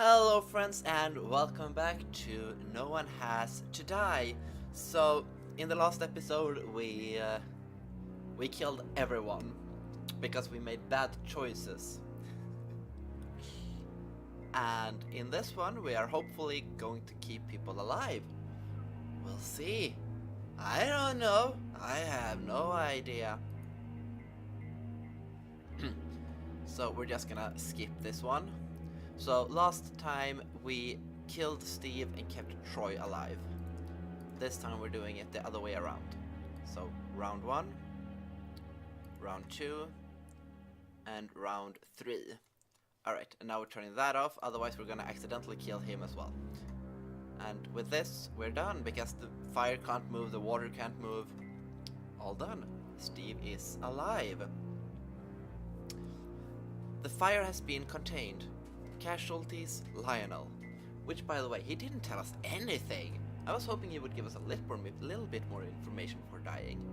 Hello friends and welcome back to No One Has to Die. So in the last episode we killed everyone because we made bad choices. And in this one we are hopefully going to keep people alive. We'll see. I don't know. I have no idea. So we're just gonna skip this one. So last time we killed Steve and kept Troy alive. This time we're doing it the other way around. So round 1, round 2, and round 3. Alright, and now we're turning that off, otherwise we're gonna accidentally kill him as well. And with this, we're done, because the fire can't move, the water can't move. All done. Steve is alive. The fire has been contained. Casualties, Lionel. Which, by the way, he didn't tell us anything. I was hoping he would give us a little bit more information before dying.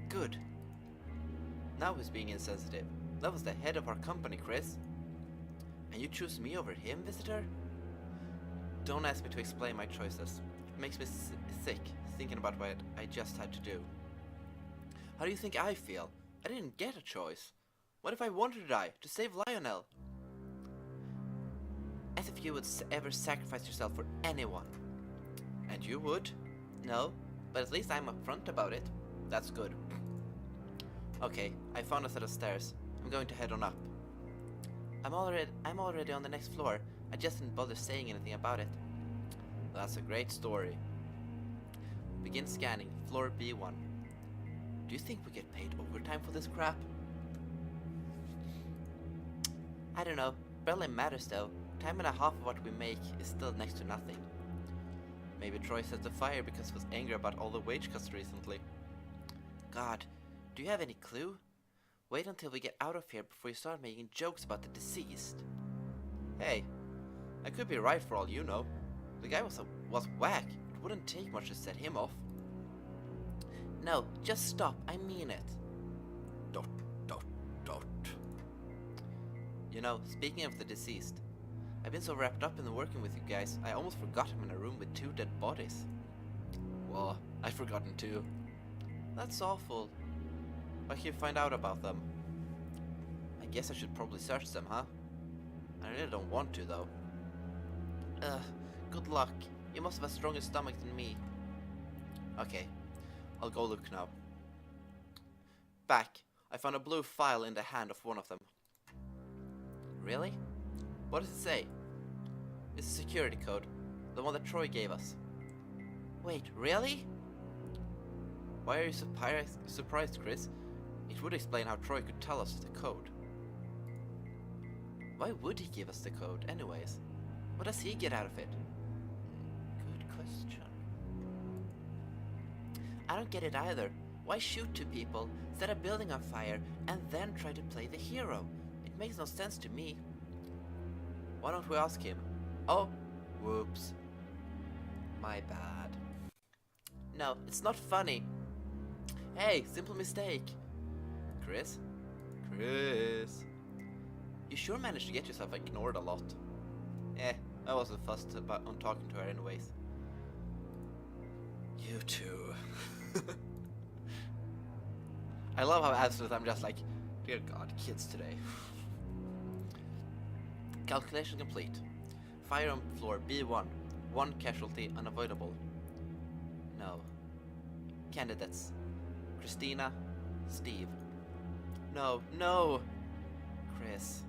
Good. Now he's being insensitive. That was the head of our company, Chris. And you choose me over him, visitor? Don't ask me to explain my choices. It makes me sick thinking about what I just had to do. How do you think I feel? I didn't get a choice. What if I wanted to die, to save Lionel? As if you would ever sacrifice yourself for anyone. And you would? No, but at least I'm upfront about it. That's good. Okay, I found a set of stairs. I'm going to head on up. I'm already on the next floor. I just didn't bother saying anything about it. That's a great story. Begin scanning, floor B1. Do you think we get paid overtime for this crap? I don't know, barely matters though. Time and a half of what we make is still next to nothing. Maybe Troy set the fire because he was angry about all the wage cuts recently. God, do you have any clue? Wait until we get out of here before you start making jokes about the deceased. Hey, I could be right for all you know. The guy was whack. It wouldn't take much to set him off. No, just stop, I mean it. Dot, dot, dot. You know, speaking of the deceased, I've been so wrapped up in working with you guys, I almost forgot him in a room with 2 dead bodies. Well, I've forgotten too. That's awful. Why can't you find out about them? I guess I should probably search them, huh? I really don't want to, though. Good luck. You must have a stronger stomach than me. Okay, I'll go look now. Back. I found a blue file in the hand of one of them. Really? What does it say? It's a security code. The one that Troy gave us. Wait, really? Why are you surprised, Chris? It would explain how Troy could tell us the code. Why would he give us the code, anyways? What does he get out of it? Good question. I don't get it either. Why shoot 2 people, set a building on fire, and then try to play the hero? It makes no sense to me. Why don't we ask him? Oh, whoops. My bad. No, it's not funny. Hey, simple mistake. Chris? Chris? You sure managed to get yourself ignored a lot. I wasn't fussed on talking to her anyways. You too. I love how absolute I'm just like, dear God, kids today. Calculation complete. Fire on floor B1. 1 casualty unavoidable. No. Candidates. Christina. Steve. No, no! Chris.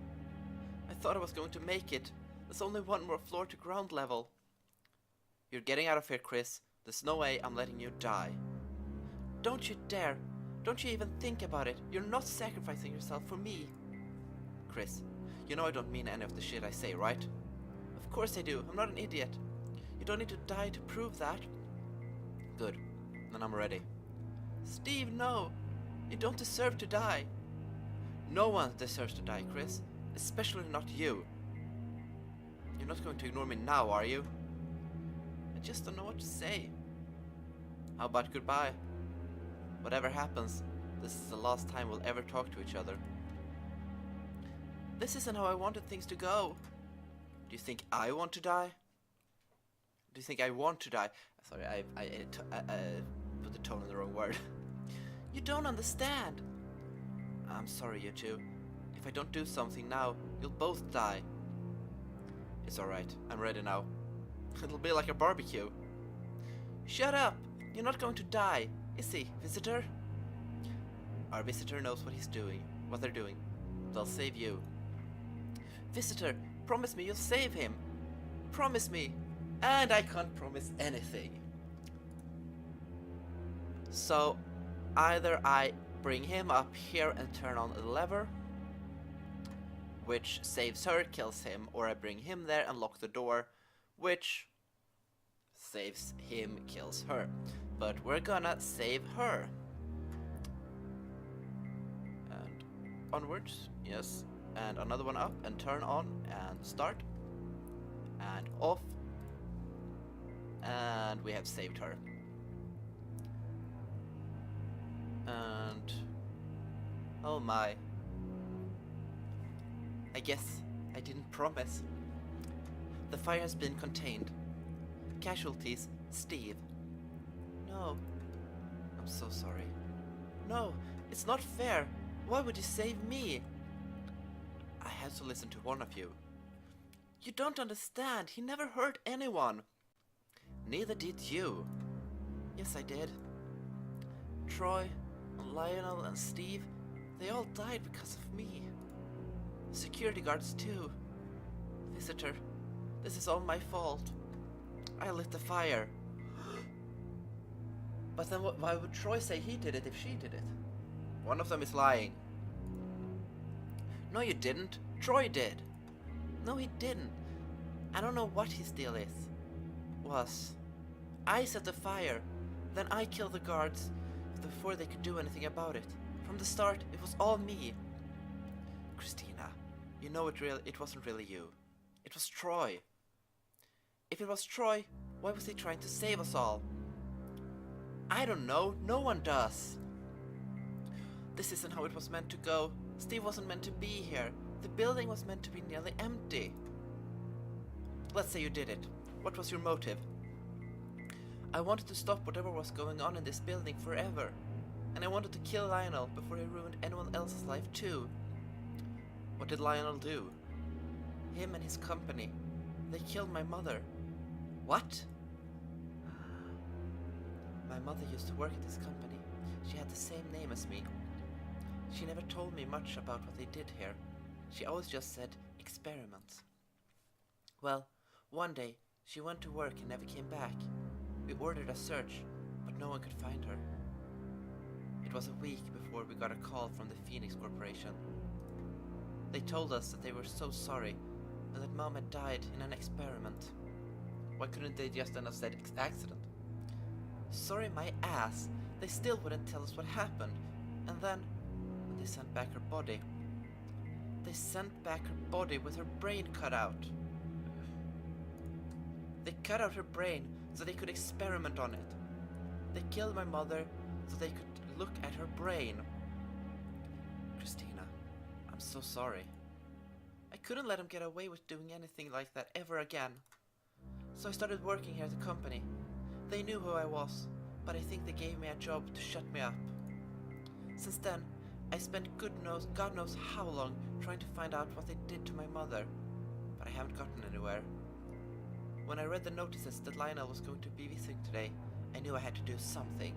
I thought I was going to make it. There's only 1 more floor to ground level. You're getting out of here, Chris. There's no way I'm letting you die. Don't you dare! Don't you even think about it. You're not sacrificing yourself for me. Chris. You know I don't mean any of the shit I say, right? Of course I do. I'm not an idiot. You don't need to die to prove that. Good. Then I'm ready. Steve, no! You don't deserve to die. No one deserves to die, Chris. Especially not you. You're not going to ignore me now, are you? I just don't know what to say. How about goodbye? Whatever happens, this is the last time we'll ever talk to each other. This isn't how I wanted things to go. Do you think I want to die? Do you think I want to die? Sorry, I put the tone in the wrong word. You don't understand. I'm sorry, you two. If I don't do something now, you'll both die. It's alright, I'm ready now. It'll be like a barbecue. Shut up! You're not going to die, is he, visitor? Our visitor knows what he's doing, what they're doing. They'll save you. Visitor, promise me you'll save him. Promise me. And I can't promise anything. So, either I bring him up here and turn on the lever, which saves her, kills him, or I bring him there and lock the door, which saves him, kills her. But we're gonna save her. And onwards, yes. And another one up and turn on and start. And off. And we have saved her. And oh my. I guess I didn't promise. The fire has been contained. Casualties, Steve. No. I'm so sorry. No, it's not fair. Why would you save me? I had to listen to one of you. You don't understand. He never hurt anyone. Neither did you. Yes, I did. Troy, Lionel, and Steve, they all died because of me. Security guards too. Visitor, this is all my fault. I lit the fire. But then why would Troy say he did it if she did it? One of them is lying. No, you didn't. Troy did. No, he didn't. I don't know what his deal was. I set the fire. Then I killed the guards before they could do anything about it. From the start, it was all me. Christina, you know it wasn't really you. It was Troy. If it was Troy, why was he trying to save us all? I don't know. No one does. This isn't how it was meant to go. Steve wasn't meant to be here. The building was meant to be nearly empty. Let's say you did it. What was your motive? I wanted to stop whatever was going on in this building forever. And I wanted to kill Lionel before he ruined anyone else's life too. What did Lionel do? Him and his company. They killed my mother. What? My mother used to work at this company. She had the same name as me. She never told me much about what they did here. She always just said, experiments. Well, one day, she went to work and never came back. We ordered a search, but no one could find her. It was a week before we got a call from the Phoenix Corporation. They told us that they were so sorry and that Mom had died in an experiment. Why couldn't they just then have said accident? Sorry my ass, they still wouldn't tell us what happened. And then, when they sent back her body, they sent back her body with her brain cut out. They cut out her brain so they could experiment on it. They killed my mother so they could look at her brain. Christina, I'm so sorry. I couldn't let him get away with doing anything like that ever again. So I started working here at the company. They knew who I was, but I think they gave me a job to shut me up. Since then, I spent God knows how long trying to find out what they did to my mother, but I haven't gotten anywhere. When I read the notices that Lionel was going to be visiting today, I knew I had to do something.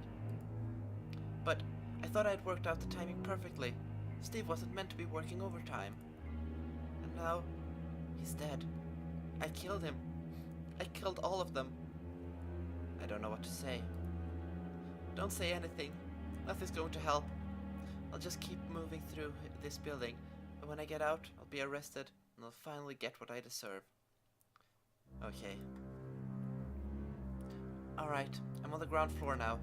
But I thought I had worked out the timing perfectly. Steve wasn't meant to be working overtime. And now, he's dead. I killed him. I killed all of them. I don't know what to say. Don't say anything. Nothing's going to help. I'll just keep moving through this building, and when I get out, I'll be arrested, and I'll finally get what I deserve. Okay. Alright, I'm on the ground floor now.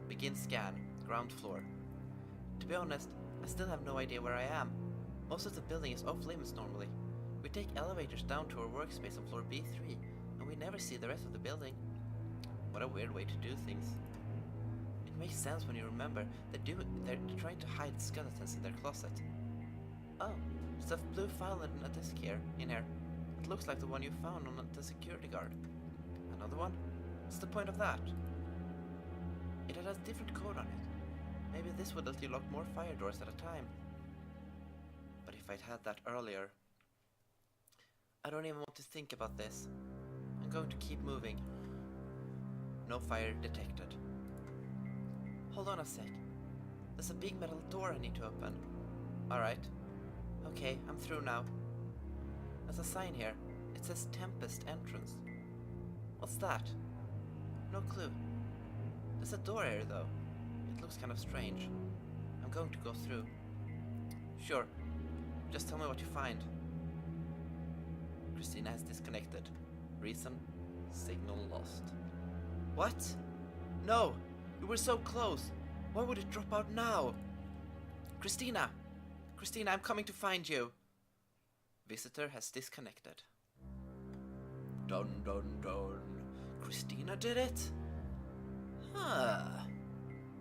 Begin scan. Ground floor. To be honest, I still have no idea where I am. Most of the building is off limits normally. We take elevators down to our workspace on floor B3, and we never see the rest of the building. What a weird way to do things. It makes sense when you remember they're trying to hide skeletons in their closet. Oh, There's a blue file in a disk here, in here. It looks like the one you found on the security guard. Another one? What's the point of that? It had a different code on it. Maybe this would let you lock more fire doors at a time. But if I'd had that earlier... I don't even want to think about this. I'm going to keep moving. No fire detected. Hold on a sec. There's a big metal door I need to open. Alright. Okay, I'm through now. There's a sign here. It says Tempest Entrance. What's that? No clue. There's a door here though. It looks kind of strange. I'm going to go through. Sure. Just tell me what you find. Christina has disconnected. Reason? Signal lost. What? No! We were so close! Why would it drop out now? Christina! Christina, I'm coming to find you! Visitor has disconnected. Dun dun dun. Christina did it? Huh.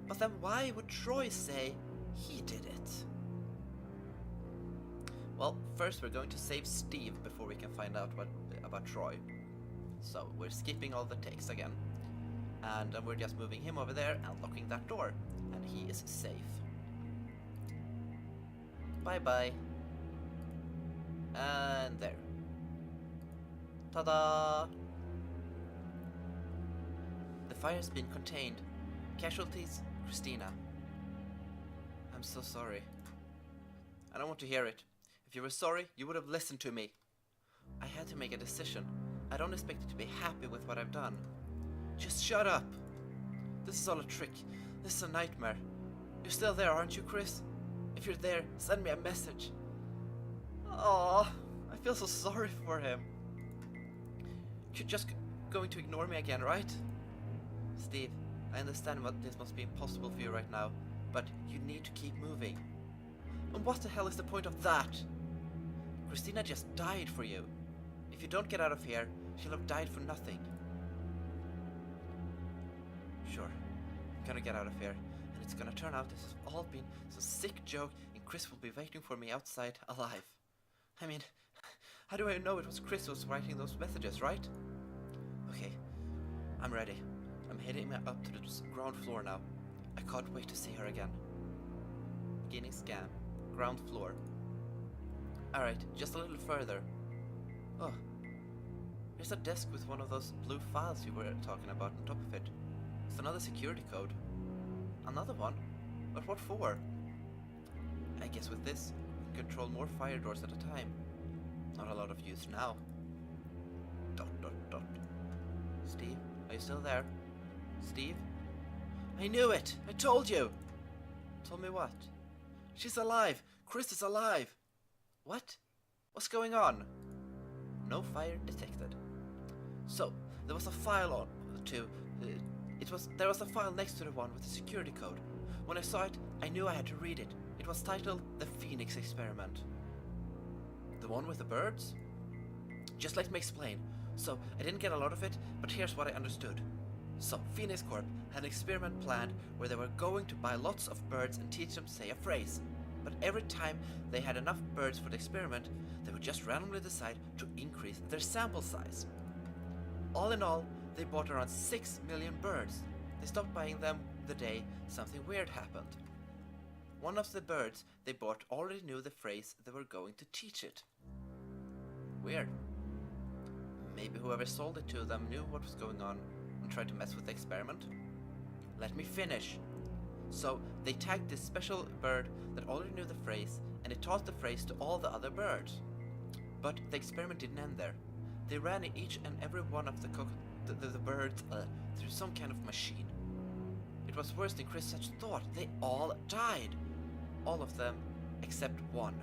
But then why would Troy say he did it? Well, first we're going to save Steve before we can find out about Troy. So we're skipping all the takes again. And then we're just moving him over there and locking that door. And he is safe. Bye bye. And there. Ta-da! The fire's been contained. Casualties, Christina. I'm so sorry. I don't want to hear it. If you were sorry, you would have listened to me. I had to make a decision. I don't expect you to be happy with what I've done. Just shut up. This is all a trick. This is a nightmare. You're still there, aren't you, Chris? If you're there, send me a message. Aww, I feel so sorry for him. You're just going to ignore me again, right? Steve, I understand what this must be impossible for you right now, but you need to keep moving. And what the hell is the point of that? Christina just died for you. If you don't get out of here, she'll have died for nothing. Sure, I'm gonna get out of here, and it's gonna turn out this has all been some sick joke, and Chris will be waiting for me outside alive. I mean, how do I know it was Chris who was writing those messages, right? Okay, I'm ready. I'm heading up to the ground floor now. I can't wait to see her again. Beginning scan. Ground floor. Alright, just a little further. Oh. There's a desk with one of those blue files you were talking about on top of it. It's another security code. Another one? But what for? I guess with this, we can control more fire doors at a time. Not a lot of use now. ... Steve, are you still there? Steve? I knew it! I told you! Told me what? She's alive! Chris is alive! What? What's going on? No fire detected. So, there was a file on there was a file next to the one with the security code. When I saw it, I knew I had to read it. It was titled The Phoenix Experiment. The one with the birds? Just let me explain. So, I didn't get a lot of it, but here's what I understood. So, Phoenix Corp had an experiment planned where they were going to buy lots of birds and teach them say a phrase. But every time they had enough birds for the experiment, they would just randomly decide to increase their sample size. All in all, they bought around 6 million birds. They stopped buying them the day something weird happened. One of the birds they bought already knew the phrase they were going to teach it. Weird. Maybe whoever sold it to them knew what was going on and tried to mess with the experiment. Let me finish. So they tagged this special bird that already knew the phrase, and it taught the phrase to all the other birds. But the experiment didn't end there. They ran each and every one of the birds through some kind of machine. It was worse than Chris such thought. They all died. All of them except one.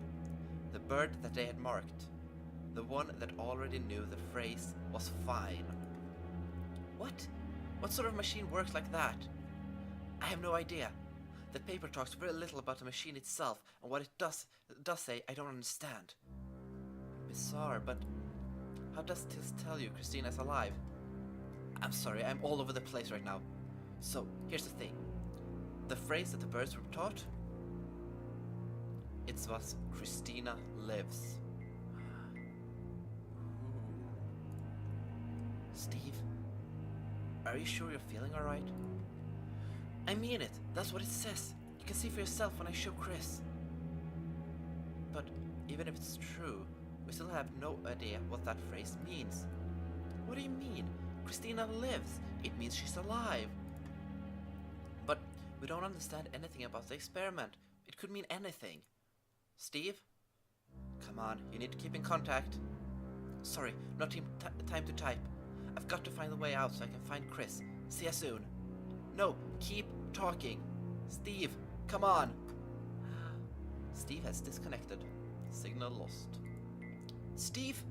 The bird that they had marked. The one that already knew the phrase was fine. What? What sort of machine works like that? I have no idea. The paper talks very little about the machine itself, and what it does say I don't understand. Bizarre, but how does this tell you Christina's alive? I'm sorry, I'm all over the place right now. So, here's the thing. The phrase that the birds were taught? It was Christina lives. Steve, are you sure you're feeling alright? I mean it, that's what it says. You can see for yourself when I show Chris. But even if it's true, we still have no idea what that phrase means. What do you mean? Christina lives. It means she's alive. But we don't understand anything about the experiment. It could mean anything. Steve? Come on, you need to keep in contact. Sorry, not time to type. I've got to find a way out so I can find Chris. See you soon. No, keep talking. Steve, come on. Steve has disconnected. Signal lost. Steve,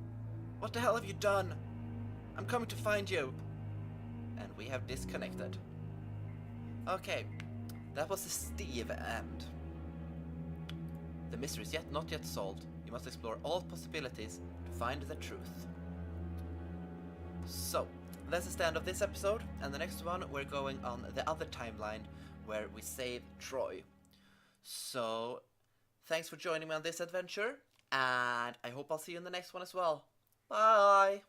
what the hell have you done? I'm coming to find you. And we have disconnected. Okay, that was the Steve end. The mystery is not yet solved. You must explore all possibilities to find the truth. So, that's the stand of this episode, and the next one we're going on the other timeline where we save Troy. So, thanks for joining me on this adventure, and I hope I'll see you in the next one as well. Bye!